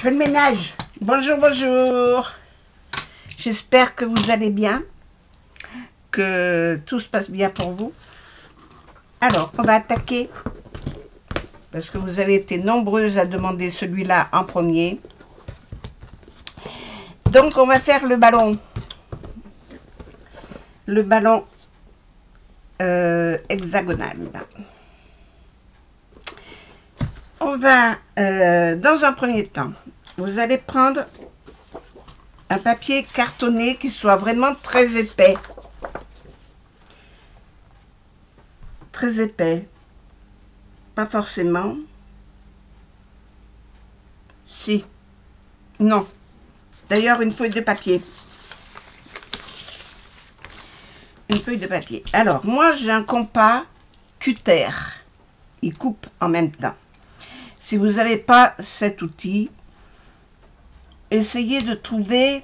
fais le ménage. Bonjour, bonjour. J'espère que vous allez bien, que tout se passe bien pour vous. Alors, on va attaquer, parce que vous avez été nombreuses à demander celui-là en premier. Donc, on va faire le ballon. Le ballon hexagonal. On va, dans un premier temps, vous allez prendre un papier cartonné qui soit vraiment très épais. Très épais. Pas forcément. Si. Non. D'ailleurs, une feuille de papier. Une feuille de papier. Alors, moi, j'ai un compas cutter. Il coupe en même temps. Si vous n'avez pas cet outil, essayez de trouver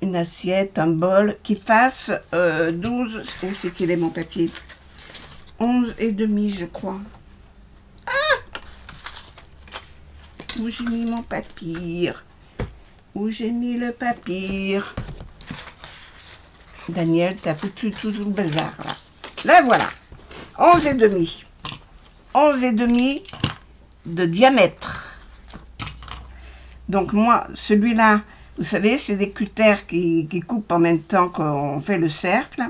une assiette, un bol qui fasse 12, où c'est qu'il est mon papier, 11 et demi, je crois. Ah! Où j'ai mis mon papier? Où j'ai mis le papier? Daniel, t'as foutu tout le bazar là. Là, voilà. 11 et demi. 11 et demi de diamètre. Donc moi, celui-là, vous savez, c'est des cutters qui coupent en même temps qu'on fait le cercle.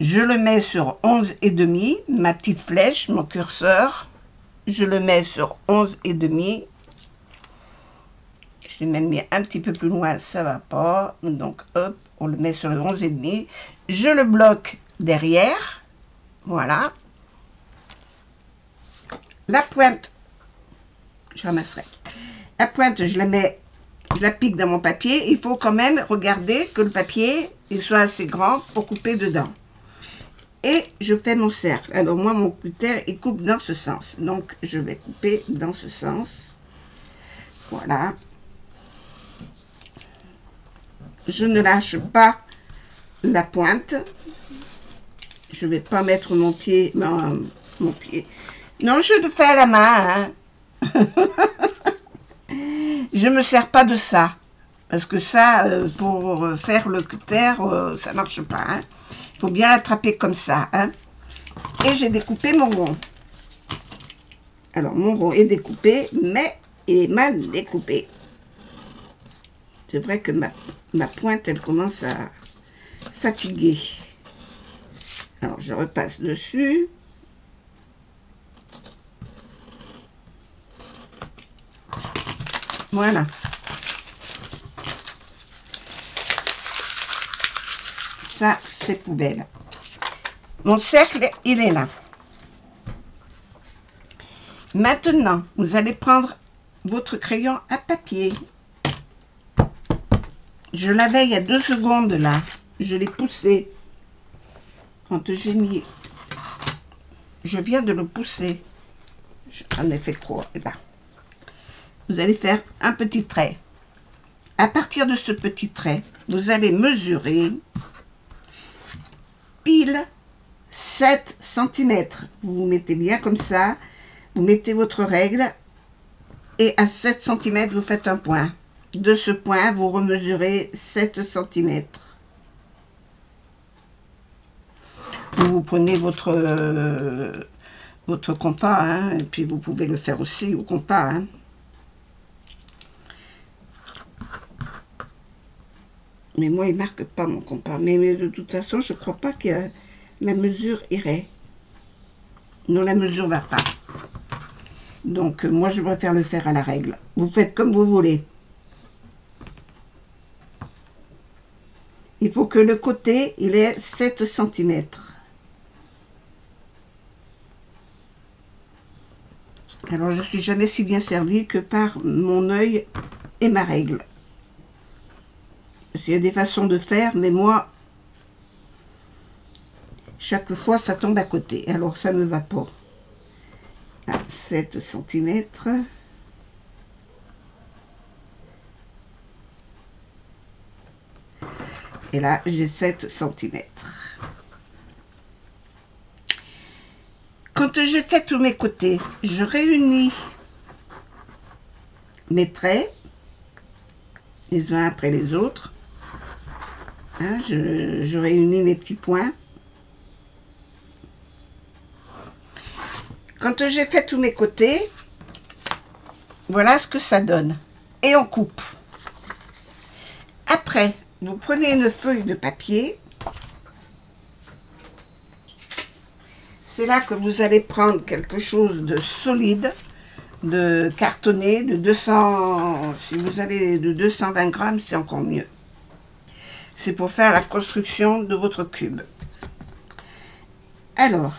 Je le mets sur 11 et demi, ma petite flèche, mon curseur. Je le mets sur 11 et demi. Je l'ai même mis un petit peu plus loin, ça va pas. Donc hop, on le met sur le 11 et demi. Je le bloque derrière. Voilà. La pointe, je ramasserai. La pointe, je la mets, je la pique dans mon papier. Il faut quand même regarder que le papier il soit assez grand pour couper dedans. Et je fais mon cercle. Alors moi, mon cutter, il coupe dans ce sens. Donc, je vais couper dans ce sens. Voilà. Je ne lâche pas la pointe. Je ne vais pas mettre mon pied, mon pied. Non, je le fais à la main. Hein. Je ne me sers pas de ça. Parce que ça, pour faire le cutter, ça ne marche pas. Hein. Il faut bien l'attraper comme ça. Hein. Et j'ai découpé mon rond. Alors, mon rond est découpé, mais il est mal découpé. C'est vrai que ma pointe, elle commence à fatiguer. Alors, je repasse dessus. Voilà. Ça, c'est poubelle. Mon cercle, il est là. Maintenant, vous allez prendre votre crayon à papier. Je l'avais il y a 2 secondes là. Je l'ai poussé. Quand j'ai mis... Je viens de le pousser. J'en ai fait trop là. Vous allez faire un petit trait. À partir de ce petit trait, vous allez mesurer pile 7 cm. Vous vous mettez bien comme ça. Vous mettez votre règle. Et à 7 cm, vous faites un point. De ce point, vous remesurez 7 cm. Vous prenez votre compas, hein, et puis vous pouvez le faire aussi au compas. Hein. Mais moi, il ne marque pas mon compas. Mais de toute façon, je ne crois pas que la mesure irait. Non, la mesure ne va pas. Donc, moi, je préfère le faire à la règle. Vous faites comme vous voulez. Il faut que le côté, il ait 7 cm. Alors, je ne suis jamais si bien servie que par mon œil et ma règle. Parce qu'il y a des façons de faire, mais moi, chaque fois, ça tombe à côté. Alors, ça ne me va pas. Là, 7 cm. Et là, j'ai 7 cm. Quand j'ai fait tous mes côtés, je réunis mes traits, les uns après les autres. Hein, je réunis mes petits points. Quand j'ai fait tous mes côtés, voilà ce que ça donne. Et on coupe. Après, vous prenez une feuille de papier. C'est là que vous allez prendre quelque chose de solide, de cartonné, de 200, si vous avez de 220 grammes, c'est encore mieux. C'est pour faire la construction de votre cube. Alors,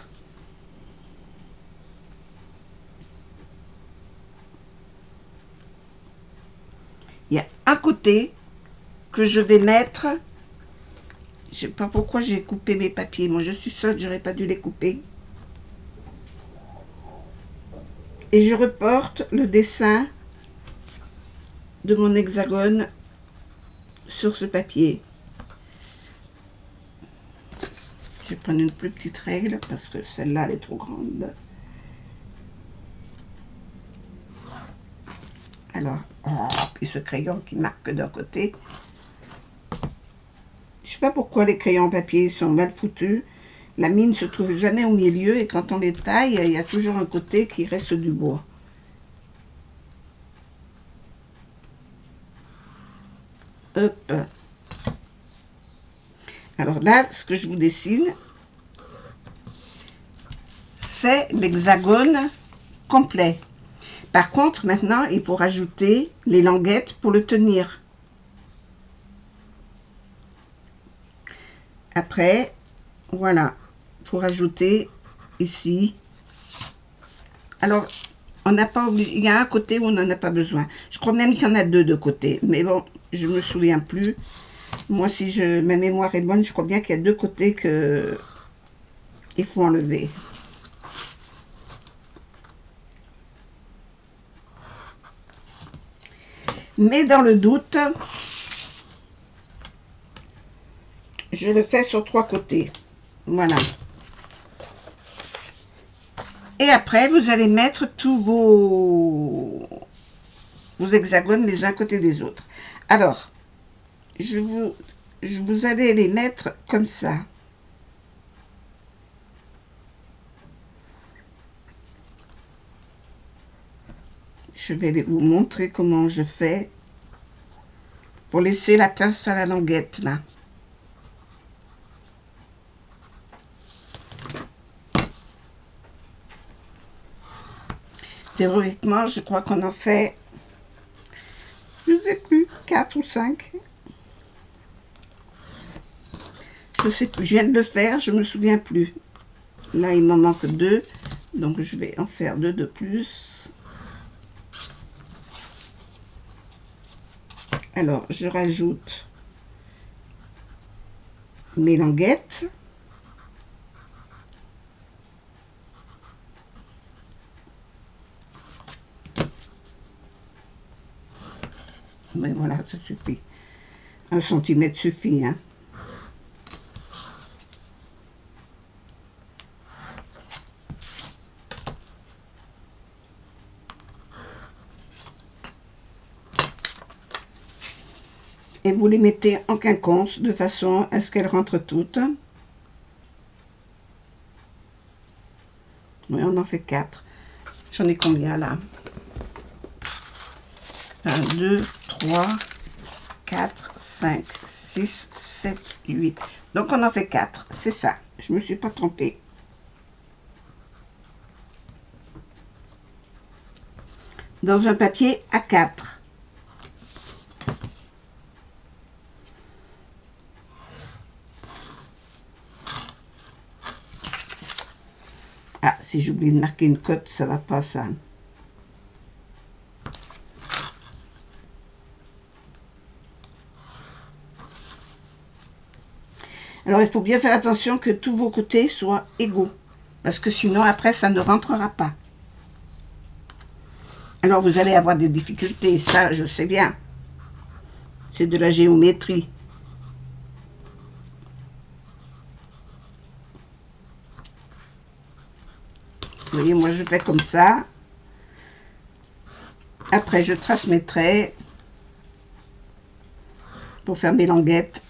il y a un côté que je vais mettre, je sais pas pourquoi j'ai coupé mes papiers, moi je suis sotte, j'aurais pas dû les couper. Et je reporte le dessin de mon hexagone sur ce papier. Je vais prendre une plus petite règle parce que celle-là elle est trop grande. Alors, puis ce crayon qui marque d'un côté. Je sais pas pourquoi les crayons en papier sont mal foutus. La mine se trouve jamais au milieu et quand on les taille, il y a toujours un côté qui reste du bois. Hop. Alors là, ce que je vous dessine, c'est l'hexagone complet. Par contre, maintenant, il faut rajouter les languettes pour le tenir. Après, voilà, il faut rajouter ici. Alors, on n'a pas obligé. Il y a un côté où on n'en a pas besoin. Je crois même qu'il y en a deux de côté. Mais bon, je me souviens plus. Moi, si ma mémoire est bonne, je crois bien qu'il y a deux côtés que il faut enlever. Mais dans le doute, je le fais sur trois côtés. Voilà. Et après, vous allez mettre tous vos hexagones les uns côté des autres. Alors, vous allez les mettre comme ça. Je vais vous montrer comment je fais pour laisser la place à la languette là. Théoriquement, je crois qu'on en fait, je ne sais plus, 4 ou 5. Je sais plus, je viens de le faire, je me souviens plus. Là, il m'en manque 2, donc je vais en faire 2 de plus. Alors, je rajoute mes languettes. Mais voilà, ça suffit. 1 centimètre suffit, hein. Et vous les mettez en quinconce de façon à ce qu'elles rentrent toutes. Oui, on en fait 4. J'en ai combien là? 1, 2, 3, 4, 5, 6, 7, 8. Donc on en fait 4. C'est ça. Je ne me suis pas trompée. Dans un papier A4. Ah, si j'oublie de marquer une cote, ça va pas ça. Alors, il faut bien faire attention que tous vos côtés soient égaux. Parce que sinon, après, ça ne rentrera pas. Alors, vous allez avoir des difficultés. Ça, je sais bien. C'est de la géométrie. Vous voyez, moi, je fais comme ça. Après, je trace mes traits pour faire mes languettes.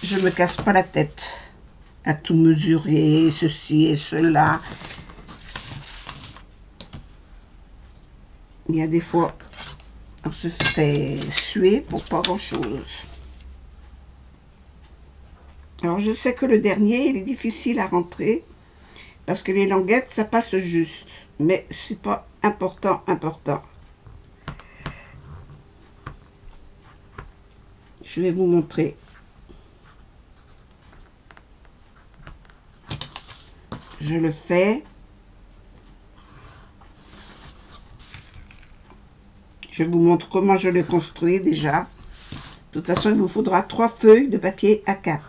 Je me casse pas la tête à tout mesurer, ceci et cela. Il y a des fois, on se fait suer pour pas grand chose. Alors, je sais que le dernier, il est difficile à rentrer parce que les languettes, ça passe juste. Mais c'est pas important. Je vais vous montrer. Je le fais. Je vous montre comment je le construis déjà. De toute façon, il vous faudra 3 feuilles de papier A4.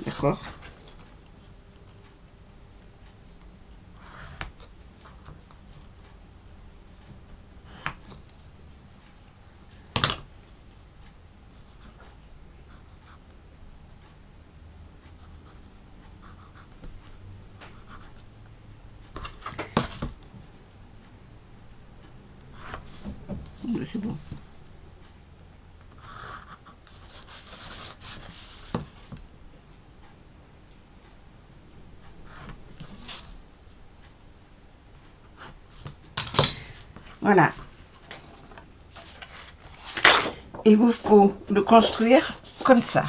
D'accord? C'est bon. Voilà. Il vous faut le construire comme ça.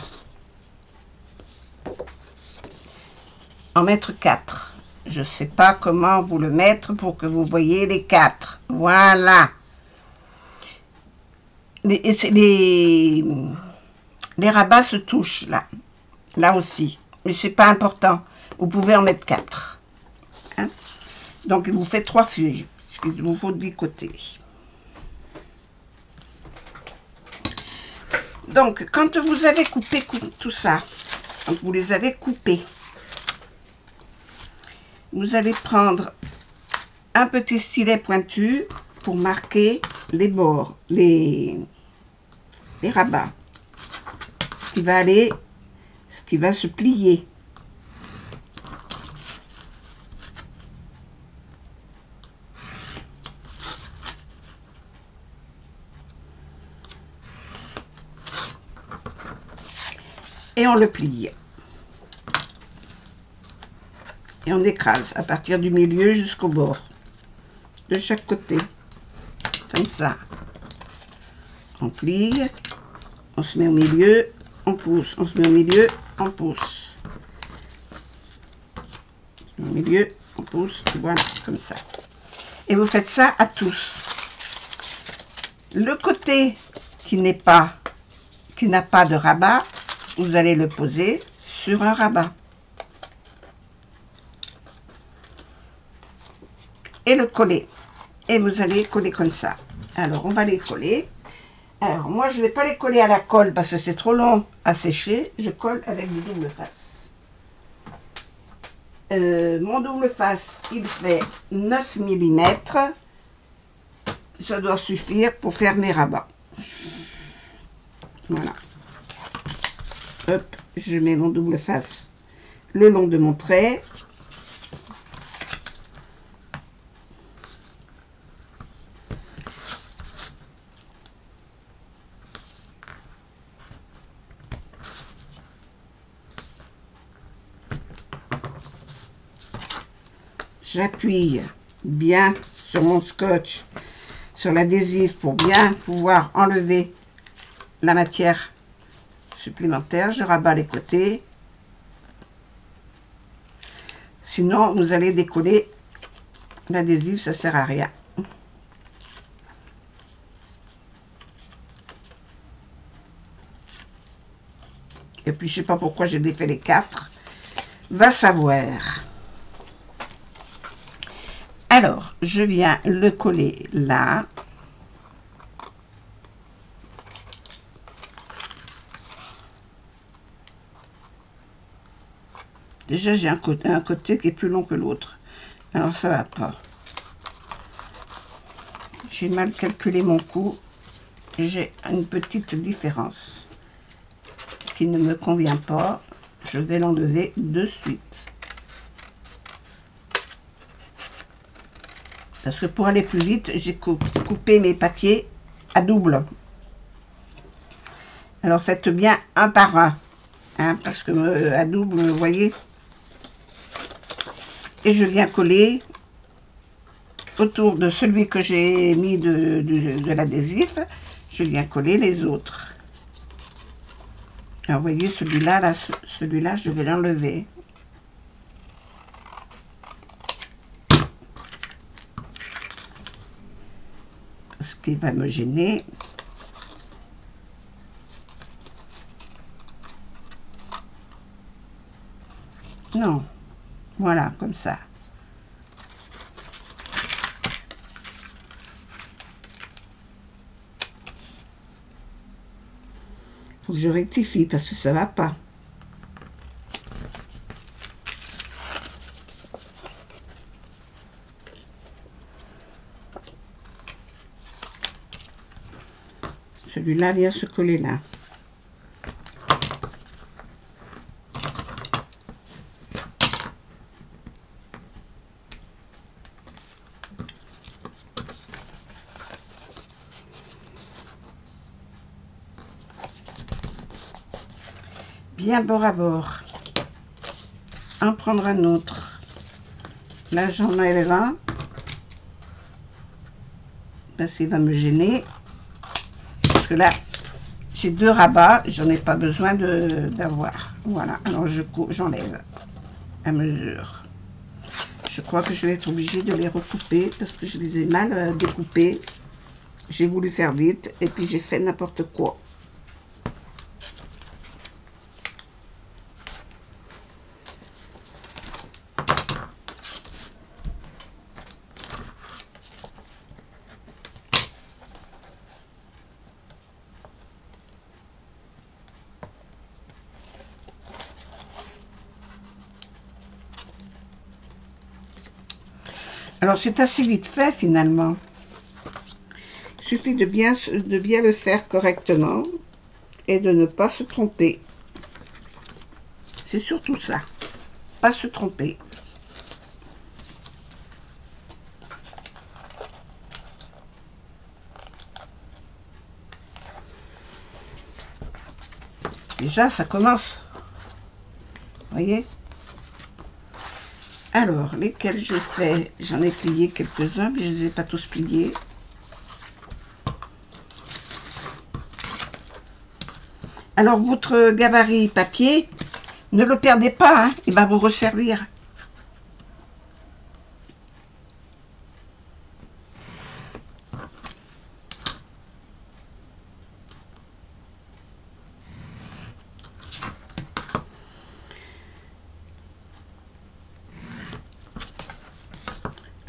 En mettre 4. Je ne sais pas comment vous le mettre pour que vous voyez les 4. Voilà. Les rabats se touchent là. Là aussi. Mais c'est pas important. Vous pouvez en mettre 4. Hein? Donc il vous fait 3 feuilles. Il vous faut 10 côtés. Donc quand vous avez coupé tout ça, quand vous les avez coupés, vous allez prendre un petit stylet pointu pour marquer les bords, les rabats, qui va aller, ce qui va se plier. Et on le plie. Et on écrase à partir du milieu jusqu'au bord. De chaque côté. Comme ça. On plie. On se met au milieu. On pousse. On se met au milieu. On pousse. On se met au milieu. On pousse. Voilà. Comme ça. Et vous faites ça à tous. Le côté qui n'a pas de rabat, vous allez le poser sur un rabat. Et le coller. Et vous allez coller comme ça. Alors, on va les coller. Alors, moi, je ne vais pas les coller à la colle parce que c'est trop long à sécher. Je colle avec du double face. Mon double face, il fait 9 mm. Ça doit suffire pour faire mes rabats. Voilà. Hop, je mets mon double face le long de mon trait. J'appuie bien sur mon scotch, sur l'adhésif pour bien pouvoir enlever la matière supplémentaire. Je rabats les côtés. Sinon, vous allez décoller l'adhésif, ça sert à rien. Et puis, je sais pas pourquoi j'ai défait les 4. Va savoir. Alors, je viens le coller là. Déjà, j'ai un côté qui est plus long que l'autre. Alors, ça va pas. J'ai mal calculé mon coup. J'ai une petite différence qui ne me convient pas. Je vais l'enlever de suite. Parce que pour aller plus vite, j'ai coupé mes papiers à double. Alors faites bien un par un, hein, parce que à double, vous voyez. Et je viens coller autour de celui que j'ai mis de l'adhésif, je viens coller les autres. Alors vous voyez, celui-là, celui-là, je vais l'enlever. Parce qu'il va me gêner. Non, voilà, comme ça. Faut que je rectifie parce que ça va pas. Celui-là vient se coller là. Bien bord à bord. En prendre un autre. Là, j'en enlève un. Parce qu'il va me gêner. Parce que là, j'ai deux rabats. J'en ai pas besoin d'avoir. Voilà. Alors, j'enlève à mesure. Je crois que je vais être obligée de les recouper. Parce que je les ai mal découpés. J'ai voulu faire vite. Et puis, j'ai fait n'importe quoi. Alors c'est assez vite fait finalement. Il suffit de bien le faire correctement et de ne pas se tromper. C'est surtout ça, pas se tromper. Déjà ça commence, vous voyez. Alors, lesquels j'ai fait, j'en ai plié quelques-uns, mais je ne les ai pas tous pliés. Alors, votre gabarit papier, ne le perdez pas, hein, il va vous resservir.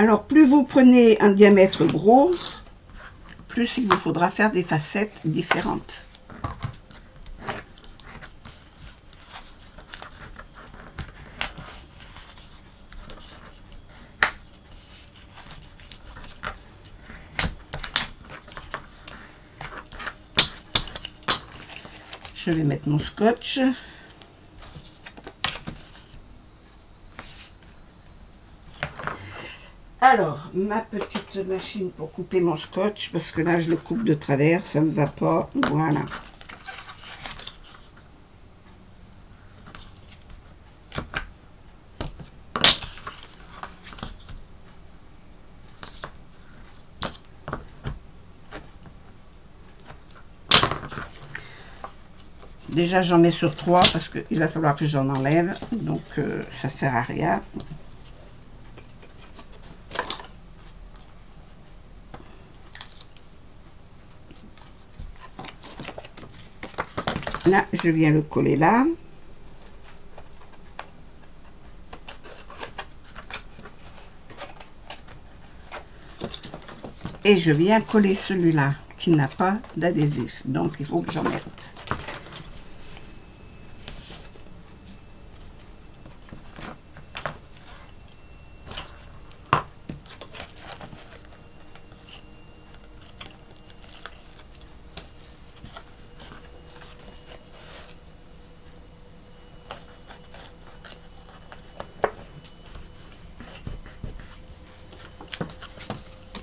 Alors, plus vous prenez un diamètre gros, plus il vous faudra faire des facettes différentes. Je vais mettre mon scotch. Alors, ma petite machine pour couper mon scotch, parce que là, je le coupe de travers, ça ne me va pas. Voilà. Déjà, j'en mets sur 3 parce qu'il va falloir que j'en enlève. Donc, ça sert à rien. Là, je viens le coller là. Et je viens coller celui-là qui n'a pas d'adhésif. Donc, il faut que j'en mette.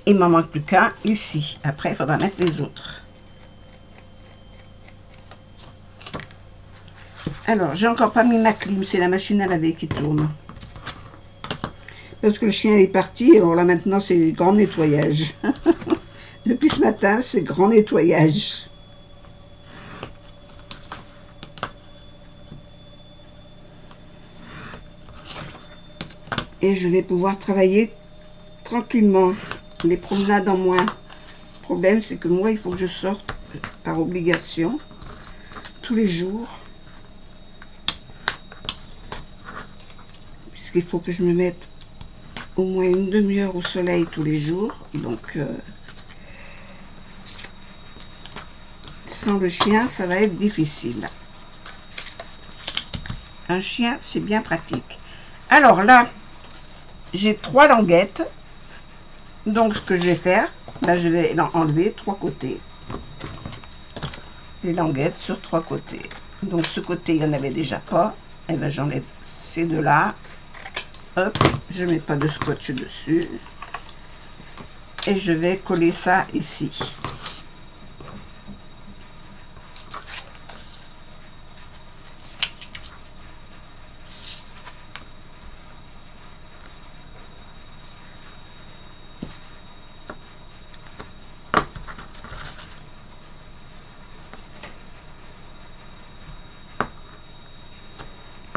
Il m'en manque plus qu'un ici. Après, il faudra mettre les autres. Alors, j'ai encore pas mis ma clim. C'est la machine à laver qui tourne. Parce que le chien est parti. Alors là, maintenant, c'est grand nettoyage. Depuis ce matin, c'est grand nettoyage. Et je vais pouvoir travailler tranquillement. Les promenades en moins. Le problème, c'est que moi, il faut que je sorte par obligation tous les jours. Puisqu'il faut que je me mette au moins une demi-heure au soleil tous les jours. Donc, sans le chien, ça va être difficile. Un chien, c'est bien pratique. Alors là, j'ai 3 languettes. Donc, ce que je vais faire, ben, je vais enlever 3 côtés. Les languettes sur 3 côtés. Donc, ce côté, il n'y en avait déjà pas. Et ben, j'enlève ces deux-là. Hop, je ne mets pas de scotch dessus. Et je vais coller ça ici.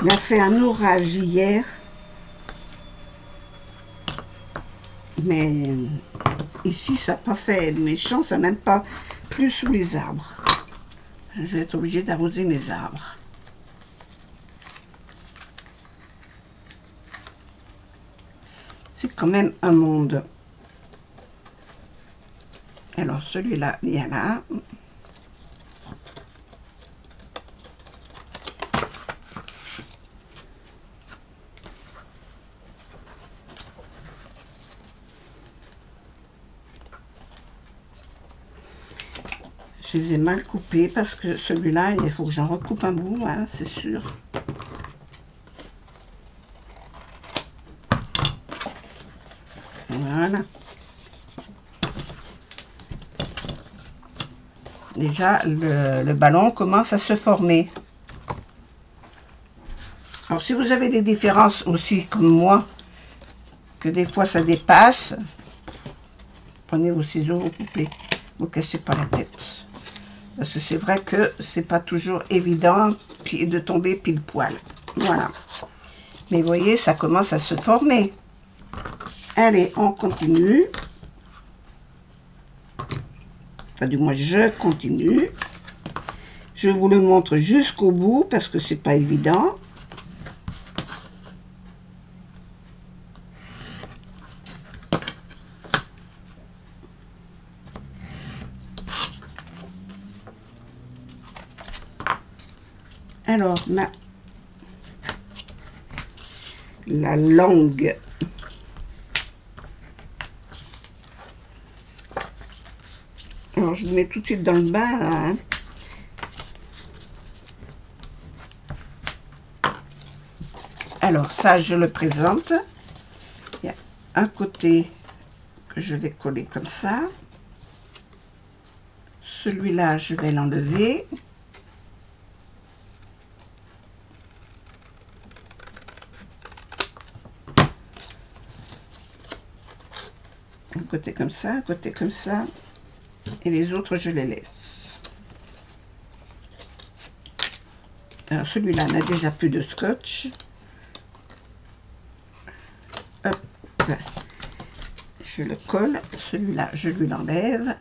Il a fait un orage hier, mais ici ça n'a pas fait méchant, ça n'a même pas plu sous les arbres. Je vais être obligée d'arroser mes arbres. C'est quand même un monde. Alors celui-là, il y a là. Je les ai mal coupés parce que celui-là, il faut que j'en recoupe un bout, hein, c'est sûr. Voilà. Déjà, le ballon commence à se former. Alors, si vous avez des différences aussi, comme moi, que des fois ça dépasse, prenez vos ciseaux, vous coupez. Vous ne cassez pas la tête. Parce que c'est vrai que c'est pas toujours évident de tomber pile poil. Voilà. Mais vous voyez, ça commence à se former. Allez, on continue. Enfin, du moins, je continue. Je vous le montre jusqu'au bout parce que c'est pas évident. Alors, la langue. Alors, je vous mets tout de suite dans le bain, là, hein. Alors, ça, je le présente. Il y a un côté que je vais coller comme ça. Celui-là, je vais l'enlever. Un côté comme ça, un côté comme ça. Et les autres, je les laisse. Alors, celui-là n'a déjà plus de scotch. Hop. Je le colle. Celui-là, je lui l'enlève.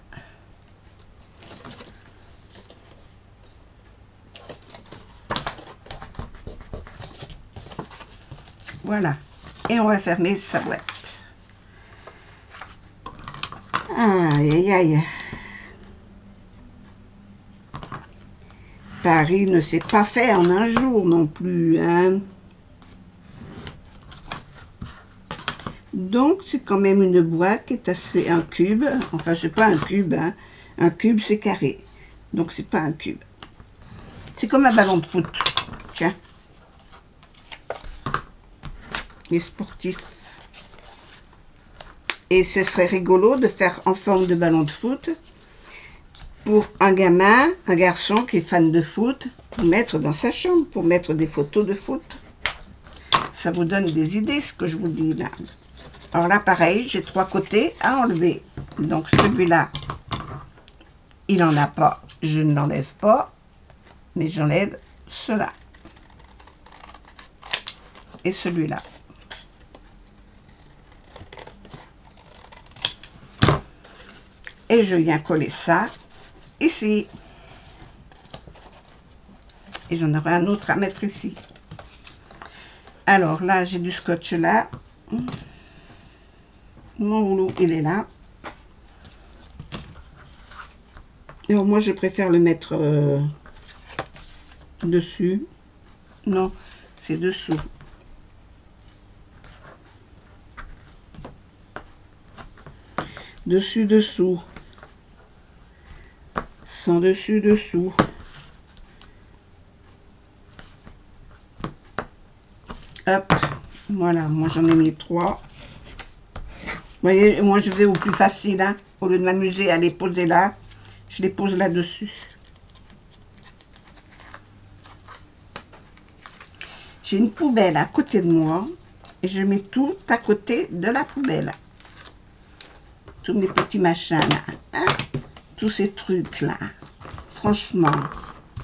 Voilà. Et on va fermer sa boîte. Aïe, aïe, aïe. Paris ne s'est pas fait en un jour non plus, hein. Donc, c'est quand même une boîte qui est assez un cube. Enfin, c'est pas un cube, hein. Un cube, c'est carré. Donc, c'est pas un cube. C'est comme un ballon de foot. Tiens. Les sportifs. Et ce serait rigolo de faire en forme de ballon de foot pour un gamin, un garçon qui est fan de foot, pour mettre dans sa chambre, pour mettre des photos de foot. Ça vous donne des idées, ce que je vous dis là. Alors là, pareil, j'ai 3 côtés à enlever. Donc celui-là, il n'en a pas, je ne l'enlève pas, mais j'enlève cela. Et celui-là. Et je viens coller ça ici. Et j'en aurai un autre à mettre ici. Alors là, j'ai du scotch là. Mon rouleau, il est là. Alors moi, je préfère le mettre dessus. Non, c'est dessous. Dessus, dessous. Sans dessus, dessous. Hop, voilà, moi j'en ai mis 3. Vous voyez, moi je vais au plus facile, hein. Au lieu de m'amuser à les poser là, je les pose là-dessus. J'ai une poubelle à côté de moi et je mets tout à côté de la poubelle. Tous mes petits machins là, hein, tous ces trucs là. Franchement,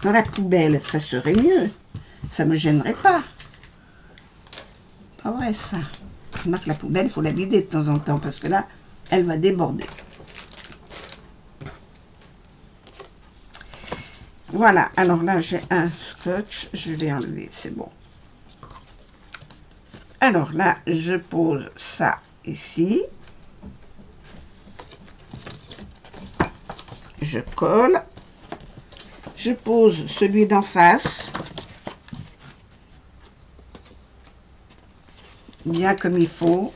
dans la poubelle, ça serait mieux. Ça me gênerait pas. Pas vrai ça. Remarque, la poubelle, il faut la vider de temps en temps parce que là, elle va déborder. Voilà, alors là, j'ai un scotch. Je l'ai enlevé, c'est bon. Alors là, je pose ça ici. Je colle. Je pose celui d'en face. Bien comme il faut.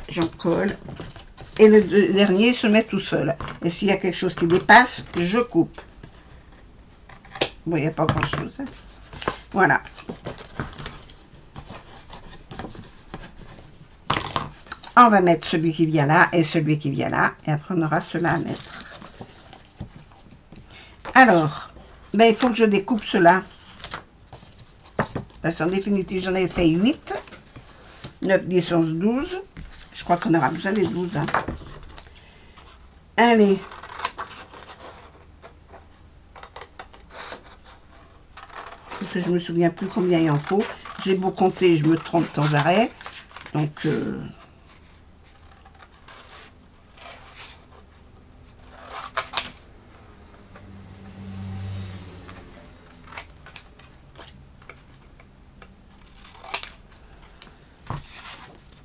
J'en colle. Et le dernier se met tout seul. Et s'il y a quelque chose qui dépasse, je coupe. Bon, il n'y a pas grand chose. Hein. Voilà. On va mettre celui qui vient là et celui qui vient là. Et après, on aura cela à mettre. Alors, ben, il faut que je découpe cela. Parce qu'en définitive, j'en ai fait 8. 9, 10, 11, 12. Je crois qu'on aura besoin des 12. Hein. Allez. Parce que je me souviens plus combien il en faut. J'ai beau compter, je me trompe sans arrêt. Donc...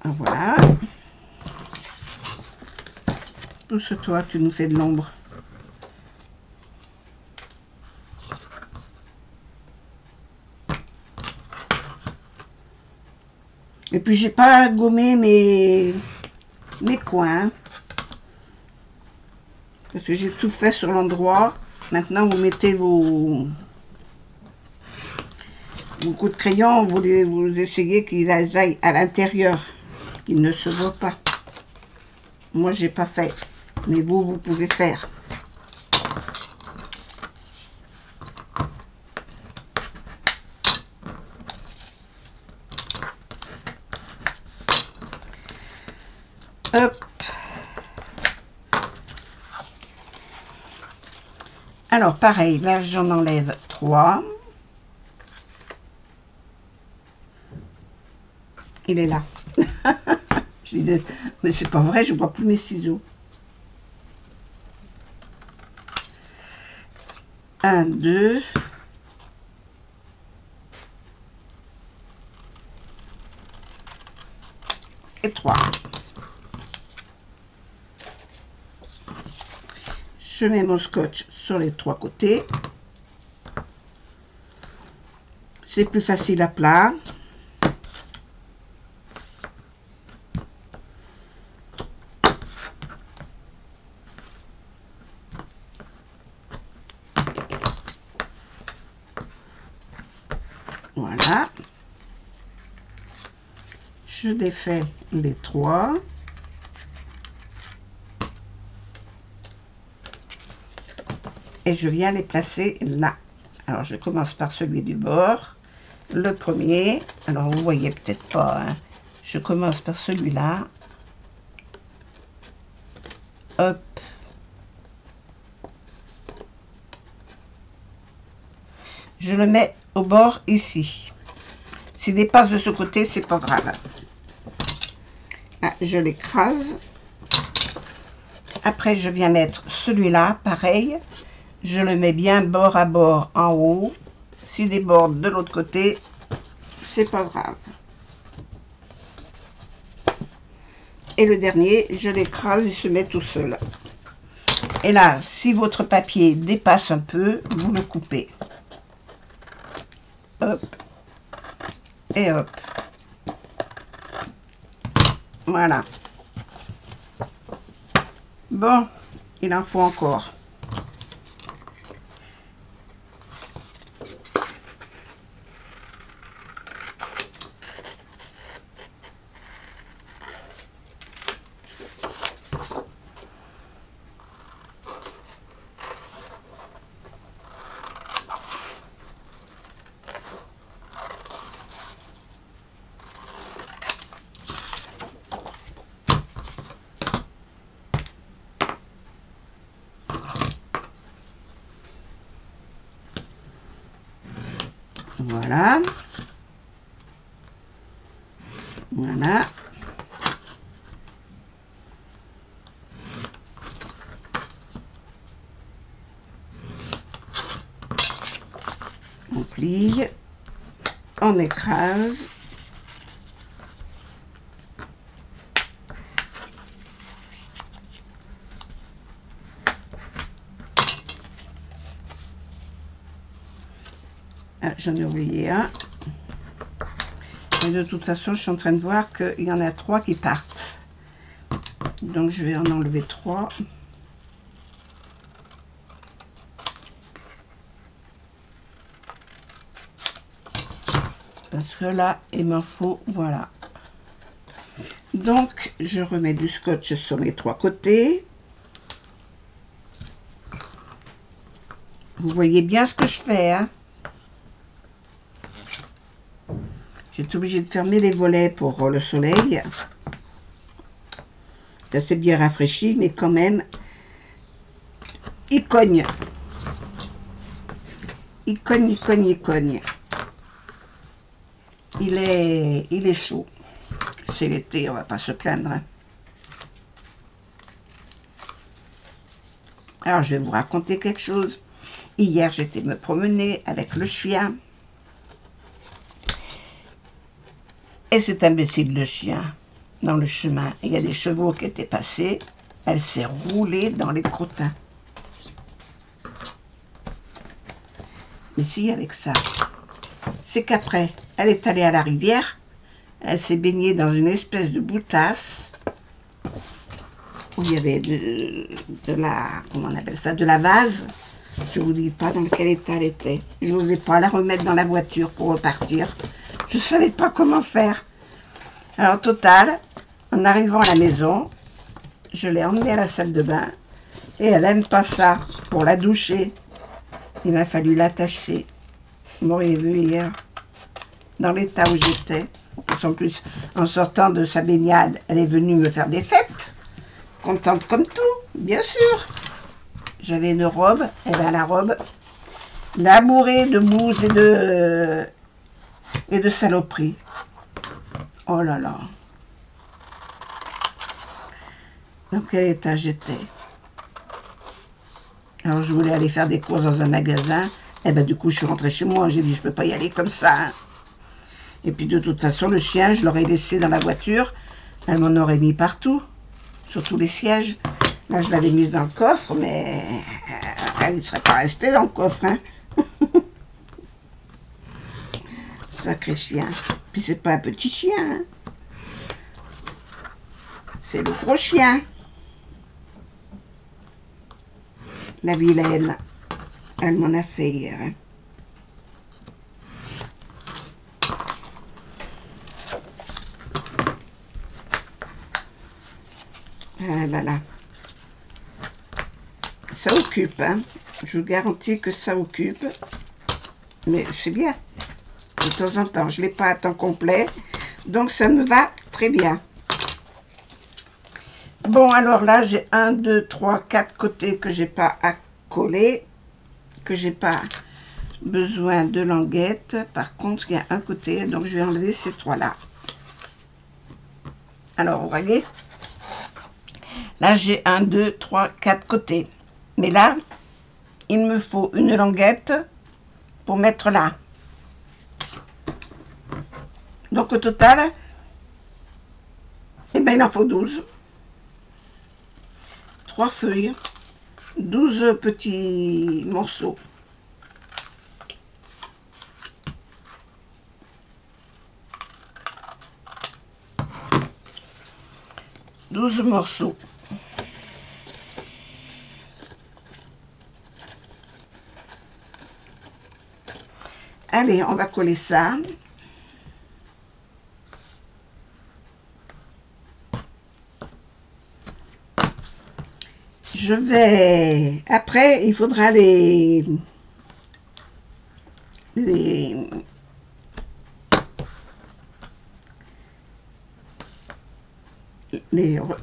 voilà. Pousse-toi, tu nous fais de l'ombre. Et puis j'ai pas gommé mes coins. Parce que j'ai tout fait sur l'endroit. Maintenant vous mettez vos coups de crayon, vous essayez qu'ils aillent à l'intérieur, qu'ils ne se voient pas. Moi j'ai pas fait, mais vous pouvez faire. Hop. Alors pareil, là j'en enlève 3. Il est là. Mais c'est pas vrai, je vois plus mes ciseaux. 1, 2. Et 3. Je mets mon scotch sur les 3 côtés. C'est plus facile à plat. Voilà. je défais les 3. Et je viens les placer là. Alors, je commence par celui du bord. Le premier, alors vous voyez peut-être pas, hein. Je commence par celui-là. Hop. Je le mets au bord ici. S'il dépasse de ce côté, c'est pas grave. Ah, je l'écrase. Après, je viens mettre celui-là, pareil. Je le mets bien bord à bord en haut. S'il déborde de l'autre côté, c'est pas grave. Et le dernier, je l'écrase, il se met tout seul. Et là, si votre papier dépasse un peu, vous le coupez. Hop. Et hop. Voilà. Bon, il en faut encore. Voilà. Voilà. On plie. On écrase. Ah, j'en ai oublié un. Et de toute façon, je suis en train de voir qu'il y en a 3 qui partent. Donc, je vais en enlever 3. Parce que là, il m'en faut, voilà. Donc, je remets du scotch sur les 3 côtés. Vous voyez bien ce que je fais, hein? J'ai obligée de fermer les volets pour le soleil. Ça s'est bien rafraîchi, mais quand même, il cogne. Il cogne, il cogne, il cogne. Il est chaud. C'est l'été, on va pas se plaindre. Hein. Alors, je vais vous raconter quelque chose. Hier, j'étais me promener avec le chien. Et cet imbécile de chien, dans le chemin, il y a des chevaux qui étaient passés. Elle s'est roulée dans les crottins. Mais si, avec ça, c'est qu'après, elle est allée à la rivière. Elle s'est baignée dans une espèce de boutasse où il y avait de la, comment on appelle ça, de la vase. Je vous dis pas dans quel état elle était. Je n'osais pas la remettre dans la voiture pour repartir. Je ne savais pas comment faire. Alors, au total, en arrivant à la maison, je l'ai emmenée à la salle de bain et elle n'aime pas ça. Pour la doucher, il m'a fallu l'attacher. Vous m'auriez vu hier, dans l'état où j'étais. En plus, en sortant de sa baignade, elle est venue me faire des fêtes. Contente comme tout, bien sûr. J'avais une robe, et bien la robe, la bourrée de bouse et de saloperies. Oh là là. Dans quel état j'étais? Alors je voulais aller faire des courses dans un magasin. Et ben du coup je suis rentrée chez moi. J'ai dit je peux pas y aller comme ça. Hein. Et puis de toute façon le chien je l'aurais laissé dans la voiture. Elle m'en aurait mis partout. Sur tous les sièges. Là je l'avais mise dans le coffre. Mais elle ne serait pas restée dans le coffre. Hein. Sacré chien. Puis c'est pas un petit chien. Hein. C'est le gros chien. La vilaine. Elle m'en a fait hier. Hein. Ah là là. Ça occupe, hein. Je vous garantis que ça occupe. Mais c'est bien. De temps en temps, je ne l'ai pas à temps complet. Donc, ça me va très bien. Bon, alors là, j'ai 1, 2, 3, 4 côtés que j'ai pas à coller. Que j'ai pas besoin de languette. Par contre, il y a un côté. Donc, je vais enlever ces trois-là. Alors, vous voyez. Là, j'ai 1, 2, 3, 4 côtés. Mais là, il me faut une languette pour mettre là. Donc, au total, eh ben, il en faut 12. 3 feuilles, 12 petits morceaux. Allez, on va coller ça. Je vais... Après, il faudra les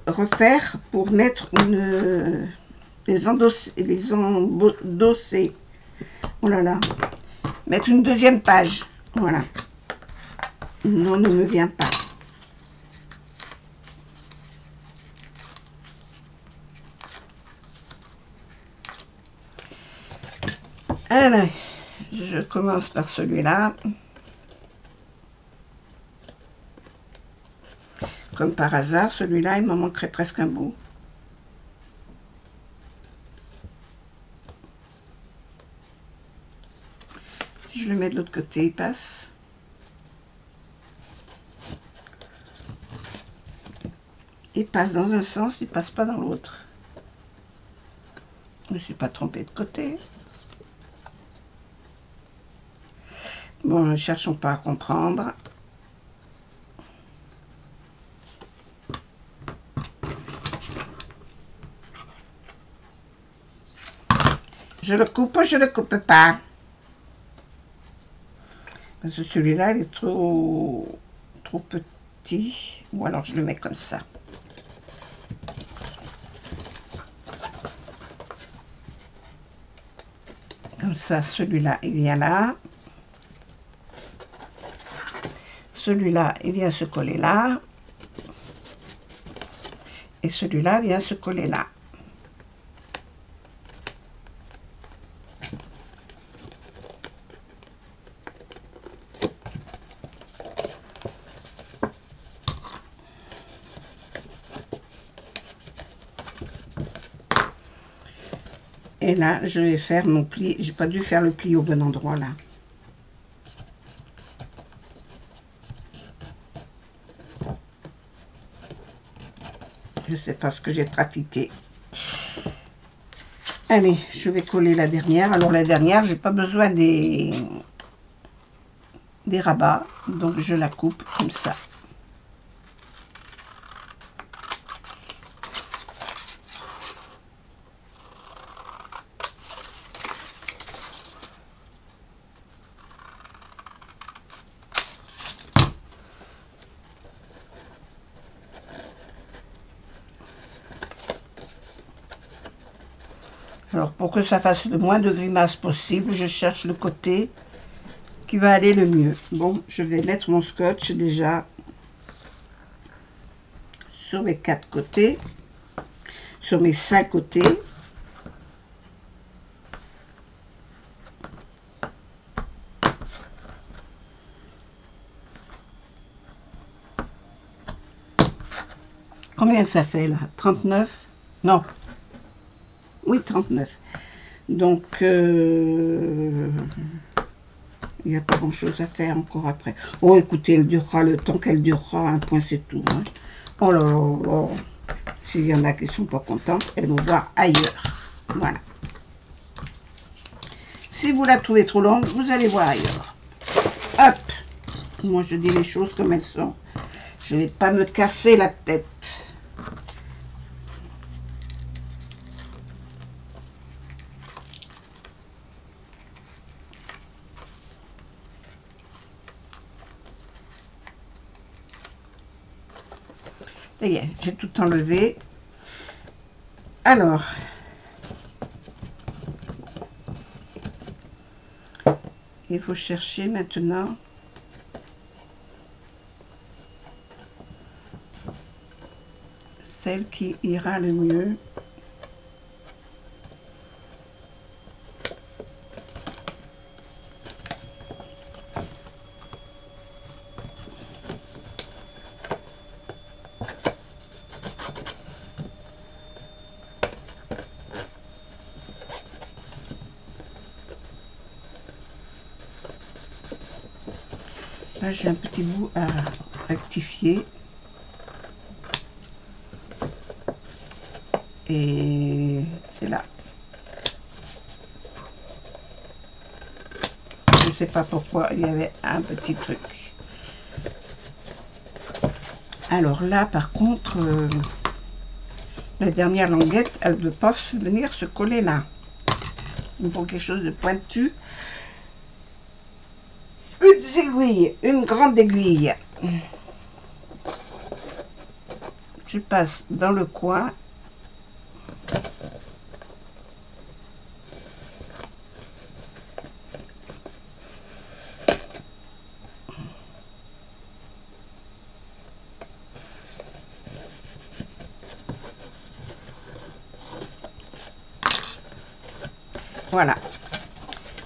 refaire pour mettre les endosser. Oh là là. Mettre une deuxième page. Voilà. Non, ne me vient pas. Alors, je commence par celui-là. Comme par hasard, celui-là, il m'en manquerait presque un bout. Si je le mets de l'autre côté, il passe. Il passe dans un sens, il passe pas dans l'autre. Je ne me suis pas trompée de côté. Bon, ne cherchons pas à comprendre. Je le coupe ou je le coupe pas? Parce que celui-là, il est trop petit. Ou alors je le mets comme ça. Comme ça, celui-là, il vient là. Celui-là, il vient se coller là. Et celui-là vient se coller là. Et là, je vais faire mon pli. J'ai pas dû faire le pli au bon endroit là. Je sais pas ce que j'ai pratiqué. Allez, je vais coller la dernière. Alors la dernière, j'ai pas besoin des rabats, donc je la coupe comme ça. Alors, pour que ça fasse le moins de grimaces possible, je cherche le côté qui va aller le mieux. Bon, je vais mettre mon scotch déjà sur mes 4 côtés, sur mes 5 côtés. Combien ça fait là? 39? Non. Oui, 39. Donc, il n'y a pas grand-chose à faire encore après. Oh, écoutez, elle durera le temps qu'elle durera, un point, c'est tout. Hein. Oh là là, s'il y en a qui ne sont pas contents, elles vont voir ailleurs. Voilà. Si vous la trouvez trop longue, vous allez voir ailleurs. Hop. Moi, je dis les choses comme elles sont. Je ne vais pas me casser la tête. Ça y est, j'ai tout enlevé. Alors, il faut chercher maintenant celle qui ira le mieux. Là, j'ai un petit bout à rectifier. Et c'est là. Je ne sais pas pourquoi il y avait un petit truc. Alors là, par contre, la dernière languette, elle ne veut pas venir se coller là. Il faut quelque chose de pointu. Une aiguille, une grande aiguille. Je passe dans le coin. Voilà.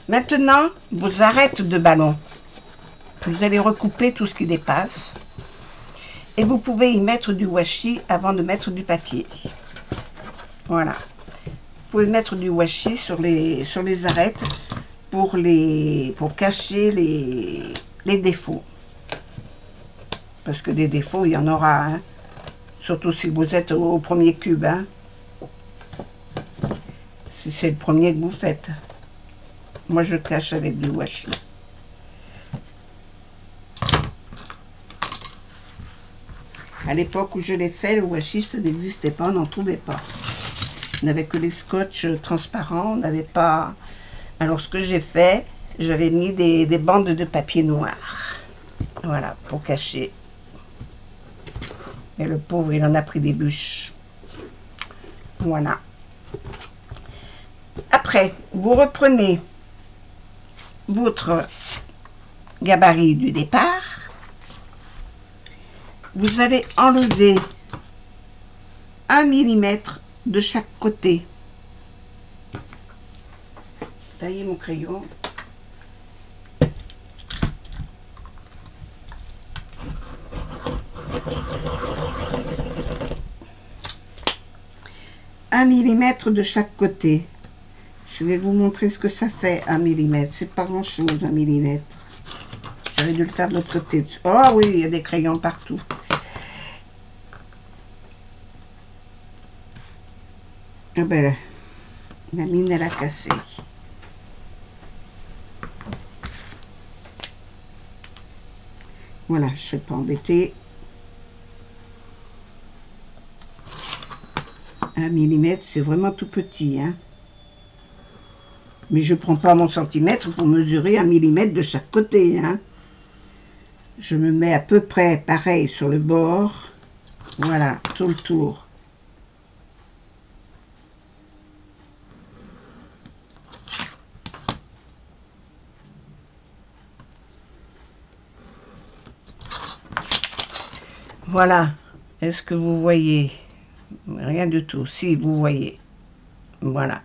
Maintenant, vos arêtes de ballon. Vous allez recouper tout ce qui dépasse. Et vous pouvez y mettre du washi avant de mettre du papier. Voilà. Vous pouvez mettre du washi sur les arêtes pour cacher les défauts. Parce que des défauts, il y en aura. Hein. Surtout si vous êtes au premier cube. Hein. Si c'est le premier que vous faites. Moi, je cache avec du washi. À l'époque où je l'ai fait, le washi, ça n'existait pas, on n'en trouvait pas. On n'avait que les scotch transparents, on n'avait pas... Alors, ce que j'ai fait, j'avais mis des bandes de papier noir. Voilà, pour cacher. Et le pauvre, il en a pris des bûches. Voilà. Après, vous reprenez votre gabarit du départ. Vous allez enlever 1 mm de chaque côté. Taillez mon crayon. Un millimètre de chaque côté. Je vais vous montrer ce que ça fait 1 mm. C'est pas grand chose 1 mm. J'aurais dû le faire de l'autre côté. Oh oui, il y a des crayons partout. Ah ben, la mine, elle a cassé. Voilà, je ne serai pas embêtée. 1 mm, c'est vraiment tout petit. Hein. Mais je ne prends pas mon centimètre pour mesurer 1 mm de chaque côté. Hein. Je me mets à peu près pareil sur le bord. Voilà, tout le tour. Voilà. Est-ce que vous voyez? Rien du tout. Si, vous voyez. Voilà.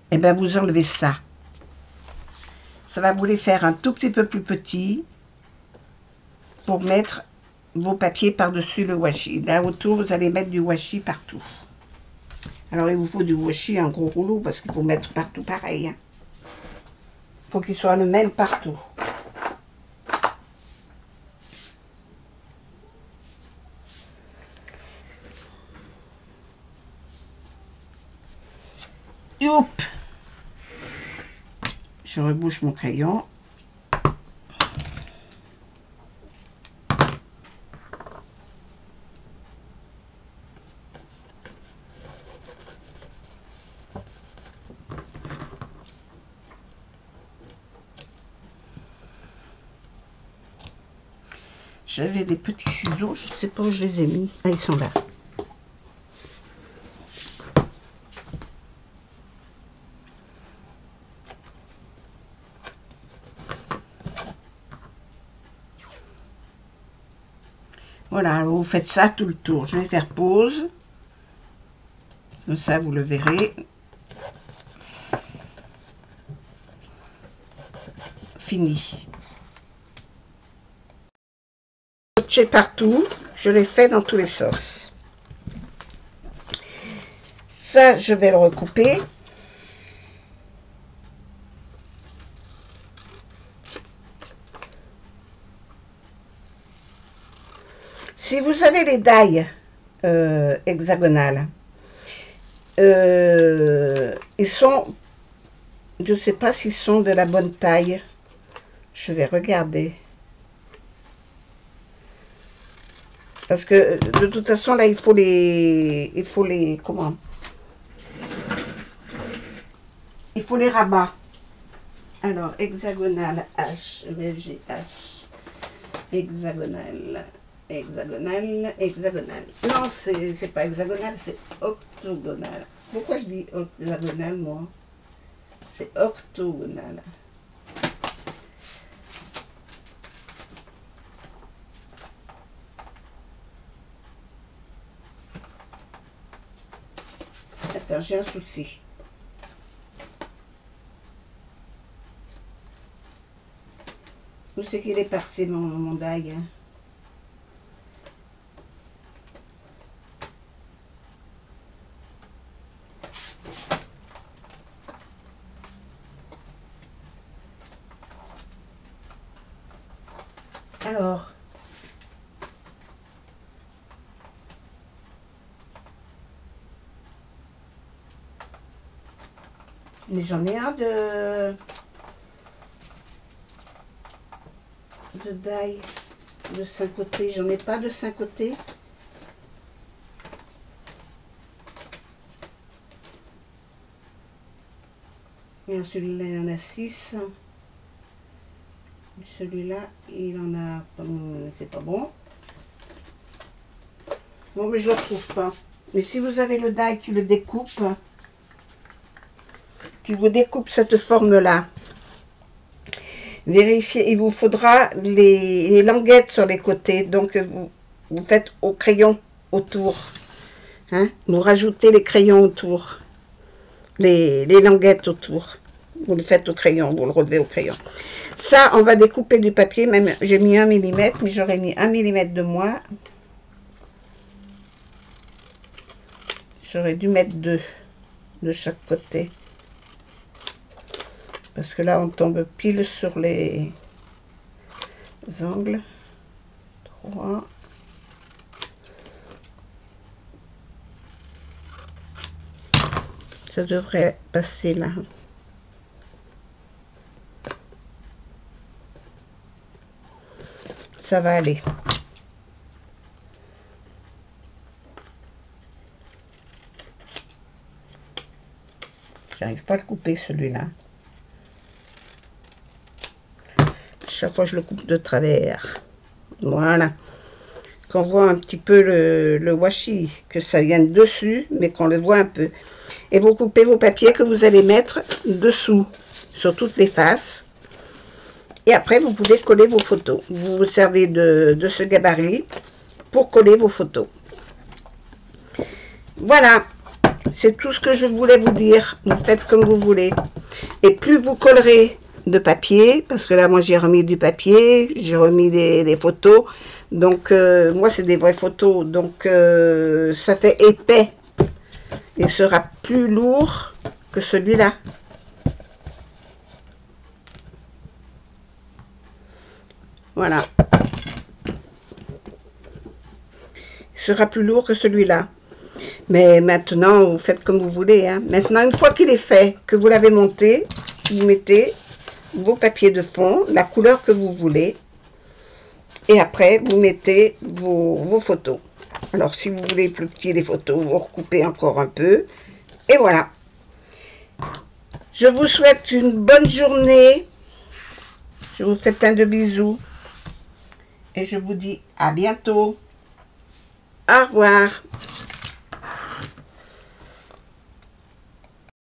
Et bien, vous enlevez ça. Ça va vous les faire un tout petit peu plus petit pour mettre vos papiers par-dessus le washi. Là, autour, vous allez mettre du washi partout. Alors, il vous faut du washi, un gros rouleau, parce qu'il faut mettre partout pareil. Hein. Il faut qu'il soit le même partout. Youp! Je rebouche mon crayon. J'avais des petits ciseaux, je ne sais pas où je les ai mis. Ah, ils sont là. Voilà, vous faites ça tout le tour. Je vais faire pause. Comme ça, vous le verrez. Fini. Scotché partout. Je l'ai fait dans tous les sens. Ça, je vais le recouper. Si vous avez les dailles hexagonales, ils sont, je ne sais pas s'ils sont de la bonne taille. Je vais regarder. Parce que de toute façon, là, il faut les, comment? Il faut les rabats. Alors, hexagonal H, VGH, hexagonal. Hexagonal, hexagonal. Non, c'est pas hexagonal, c'est octogonal. Pourquoi je dis hexagonal, moi? C'est octogonal. Attends, j'ai un souci. Où c'est qu'il est parti, mon dague? Alors, mais j'en ai un de die de 5 côtés. J'en ai pas de 5 côtés. Et celui-là, il en a 6. Celui-là, il en a... c'est pas bon. Bon, mais je ne le retrouve pas. Mais si vous avez le die qui le découpe, qui vous découpe cette forme-là, vérifiez, il vous faudra les languettes sur les côtés. Donc, vous faites au crayon autour. Hein, vous rajoutez les crayons autour. Les languettes autour. Vous le faites au crayon, vous le relevez au crayon. Ça, on va découper du papier. Même j'ai mis 1 mm, mais j'aurais mis 1 mm de moins. J'aurais dû mettre 2 de chaque côté. Parce que là, on tombe pile sur les angles. 3. Ça devrait passer là. Ça va aller. J'arrive pas à le couper celui-là. Chaque fois je le coupe de travers. Voilà. Qu'on voit un petit peu le washi, que ça vienne dessus, mais qu'on le voit un peu. Et vous coupez vos papiers que vous allez mettre dessous, sur toutes les faces. Et après, vous pouvez coller vos photos. Vous vous servez de ce gabarit pour coller vos photos. Voilà, c'est tout ce que je voulais vous dire. Vous faites comme vous voulez. Et plus vous collerez de papier, parce que là, moi, j'ai remis du papier, j'ai remis des photos. Donc, moi, c'est des vraies photos. Donc, ça fait épais. Il sera plus lourd que celui-là. Voilà. Il sera plus lourd que celui-là. Mais maintenant, vous faites comme vous voulez. Hein. Maintenant, une fois qu'il est fait, que vous l'avez monté, vous mettez vos papiers de fond, la couleur que vous voulez. Et après, vous mettez vos photos. Alors, si vous voulez plus petit les photos, vous recoupez encore un peu. Et voilà. Je vous souhaite une bonne journée. Je vous fais plein de bisous. et je vous dis à bientôt. Au revoir.